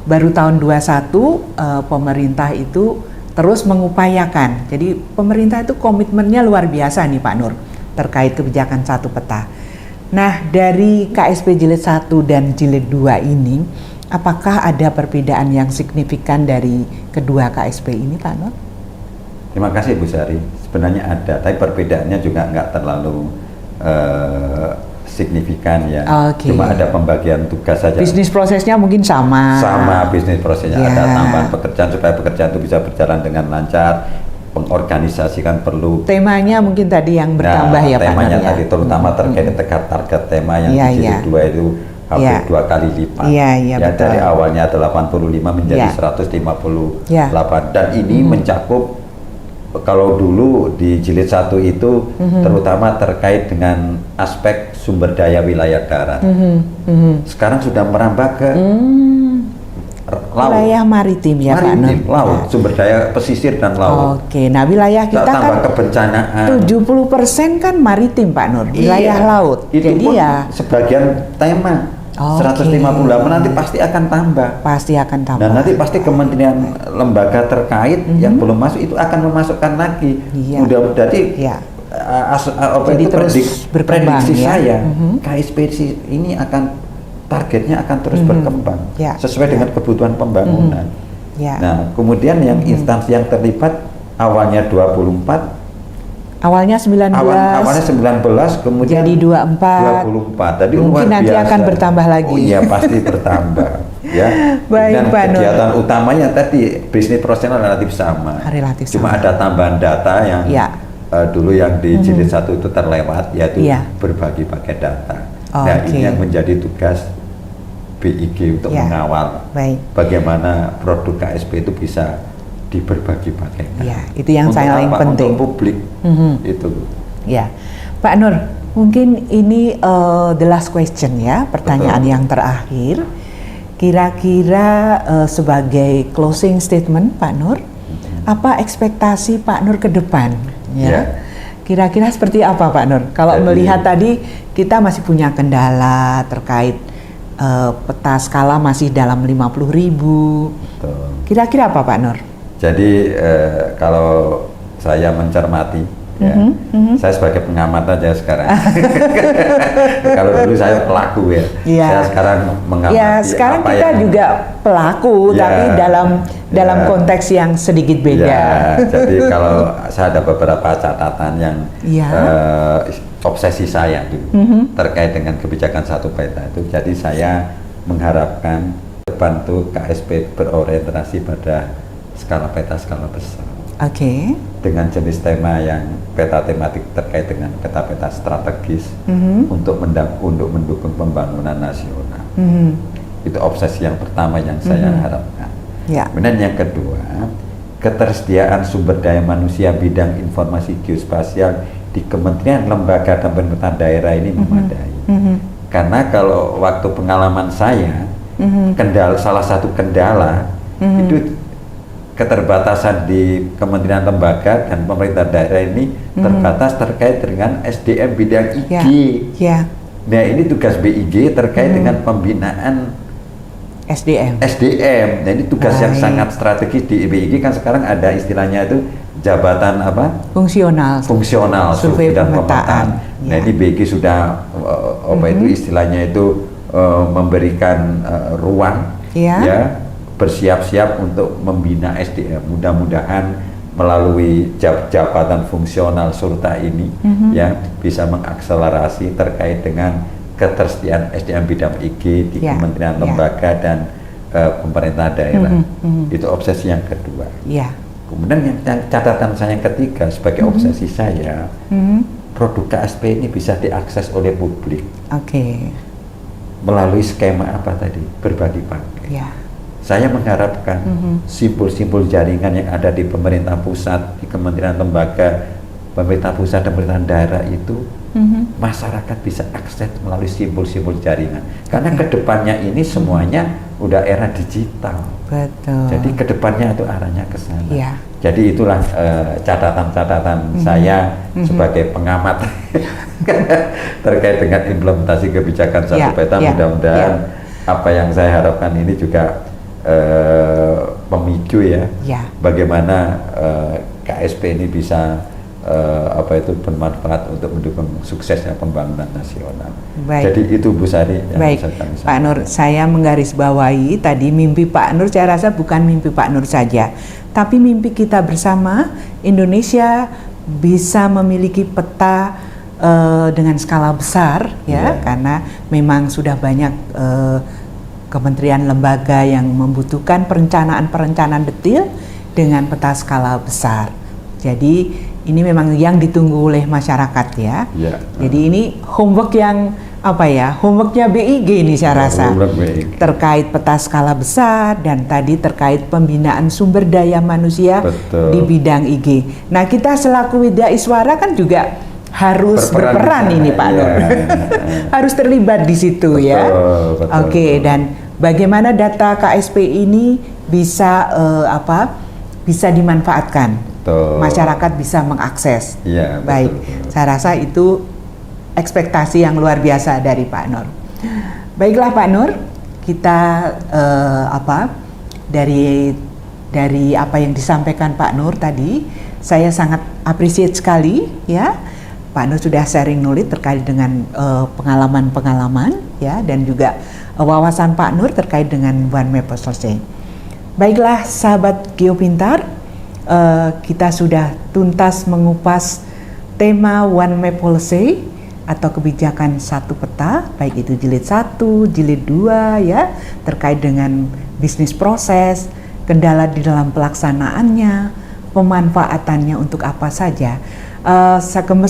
baru tahun 21 pemerintah itu terus mengupayakan. Jadi pemerintah itu komitmennya luar biasa nih Pak Nur terkait kebijakan satu peta. Nah, dari KSP jilid 1 dan jilid 2 ini, apakah ada perbedaan yang signifikan dari kedua KSP ini Pak Nur? Terima kasih Bu Sari. Sebenarnya ada, tapi perbedaannya juga nggak terlalu signifikan ya. Cuma ada pembagian tugas saja. Bisnis prosesnya mungkin sama. Sama bisnis prosesnya, ada tambahan pekerjaan supaya pekerjaan itu bisa berjalan dengan lancar. Pengorganisasikan perlu. Temanya mungkin tadi yang bertambah ya Pak. Temanya tadi terutama terkait target tema yang di jilid 2 itu hampir 2 kali lipat. Ya dari awalnya 85 menjadi 158 dan ini mencakup. Kalau dulu di jilid 1 itu terutama terkait dengan aspek sumber daya wilayah darat. Sekarang sudah merambah ke laut. Wilayah maritim ya Pak Nur. Laut, sumber daya pesisir dan laut. Nah wilayah kita kan kebencanaan. 70% kan maritim Pak Nur, wilayah laut. Itu jadi pun ya sebagian tema. 158 nanti pasti akan tambah. Pasti akan tambah. Dan nanti pasti kementerian lembaga terkait yang belum masuk itu akan memasukkan lagi. Mudah-mudahan jadi terus berkembang prediksi saya KSP ini akan targetnya akan terus berkembang sesuai dengan kebutuhan pembangunan. Nah, kemudian yang instansi yang terlibat awalnya 24. Awalnya 19, kemudian jadi 24. Tadi mungkin nanti biasa. Akan bertambah lagi. Oh iya, pasti bertambah. Ya. Baik, dan Pak kegiatan utamanya tadi bisnis profesional relatif sama. Relatif Cuma sama. ada tambahan data yang dulu yang di jilid 1 itu terlewat, yaitu berbagi pakai data. Nah, ini yang menjadi tugas BIG untuk mengawal bagaimana produk KSP itu bisa diberbagi pakai data. Ya, itu yang saya paling penting. Untuk publik itu. Ya, Pak Nur, mungkin ini the last question ya, pertanyaan yang terakhir. Kira-kira sebagai closing statement Pak Nur, apa ekspektasi Pak Nur ke depan? Ya. Kira-kira seperti apa Pak Nur? Kalau melihat tadi kita masih punya kendala terkait peta skala masih dalam 50.000. Kira-kira apa Pak Nur? Jadi kalau saya mencermati, saya sebagai pengamat aja sekarang. Kalau dulu saya pelaku saya sekarang mengamati. Ya, sekarang kita yang juga pelaku, tapi dalam konteks yang sedikit beda. Jadi kalau saya ada beberapa catatan yang obsesi saya dulu terkait dengan kebijakan satu peta itu. Jadi saya mengharapkan depan tuh KSP berorientasi pada skala peta skala besar. Dengan jenis tema yang peta tematik terkait dengan peta-peta strategis untuk mendukung pembangunan nasional. Itu obsesi yang pertama yang saya harapkan. Kemudian yang kedua, ketersediaan sumber daya manusia bidang informasi geospasial di kementerian, lembaga dan pemerintahan daerah ini memadai. Karena kalau waktu pengalaman saya, salah satu kendala itu keterbatasan di kementerian, lembaga dan pemerintah daerah ini terbatas terkait dengan SDM bidang IG. Nah, ini tugas BIG terkait dengan pembinaan SDM. Nah, ini tugas yang sangat strategis di BIG. Kan sekarang ada istilahnya itu jabatan apa? Fungsional survei dan pemetaan. Nah, ini BIG sudah itu istilahnya itu memberikan ruang bersiap-siap untuk membina SDM. Mudah-mudahan melalui jabatan fungsional surta ini bisa mengakselerasi terkait dengan ketersediaan SDM bidang IG di kementerian, lembaga dan pemerintah daerah. Itu obsesi yang kedua. Kemudian yang catatan saya yang ketiga sebagai obsesi saya, produk KSP ini bisa diakses oleh publik. Melalui skema apa tadi? Berbagi paket. Saya mengharapkan simpul-simpul jaringan yang ada di pemerintah pusat, di kementerian, lembaga, pemerintah pusat dan pemerintahan daerah itu masyarakat bisa akses melalui simpul-simpul jaringan. Karena kedepannya ini semuanya udah era digital. Jadi kedepannya itu arahnya ke sana. Jadi itulah catatan saya sebagai pengamat terkait dengan implementasi kebijakan satu peta. Mudah-mudahan apa yang saya harapkan ini juga pemicu bagaimana KSP ini bisa bermanfaat untuk mendukung suksesnya pembangunan nasional. Jadi itu Bu Sari yang bisa kami sampaikan. Pak Nur, saya menggarisbawahi tadi mimpi Pak Nur, saya rasa bukan mimpi Pak Nur saja, tapi mimpi kita bersama. Indonesia bisa memiliki peta dengan skala besar karena memang sudah banyak kementerian, lembaga yang membutuhkan perencanaan detail dengan peta skala besar. Jadi ini memang yang ditunggu oleh masyarakat Jadi ini homework yang homeworknya BIG ini saya rasa terkait peta skala besar dan tadi terkait pembinaan sumber daya manusia di bidang IG. Nah, kita selaku Widya Iswara kan juga harus berperan ini Pak Nur. Harus terlibat di situ dan bagaimana data KSP ini bisa bisa dimanfaatkan, masyarakat bisa mengakses. Baik, saya rasa itu ekspektasi yang luar biasa dari Pak Nur. Baiklah Pak Nur, kita dari apa yang disampaikan Pak Nur tadi, saya sangat appreciate sekali Pak Nur sudah sharing knowledge terkait dengan pengalaman-pengalaman dan juga wawasan Pak Nur terkait dengan One Map Policy. Baiklah sahabat Geopintar, kita sudah tuntas mengupas tema One Map Policy atau kebijakan satu peta, baik itu jilid 1, jilid 2 terkait dengan bisnis proses, kendala di dalam pelaksanaannya, pemanfaatannya untuk apa saja.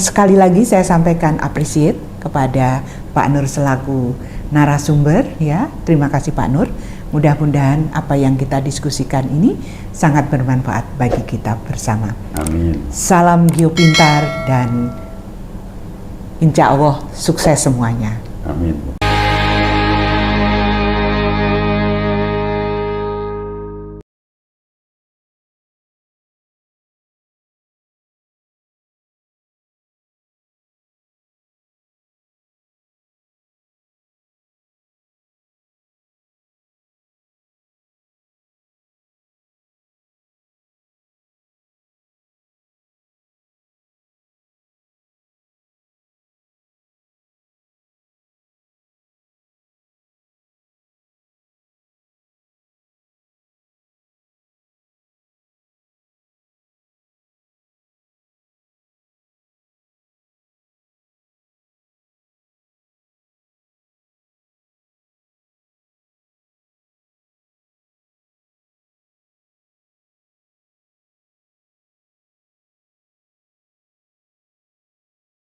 Sekali lagi saya sampaikan appreciate kepada Pak Nur selaku narasumber ya. Terima kasih Pak Nur. Mudah-mudahan apa yang kita diskusikan ini sangat bermanfaat bagi kita bersama. Amin. Salam Geopintar dan insya Allah sukses semuanya. Amin.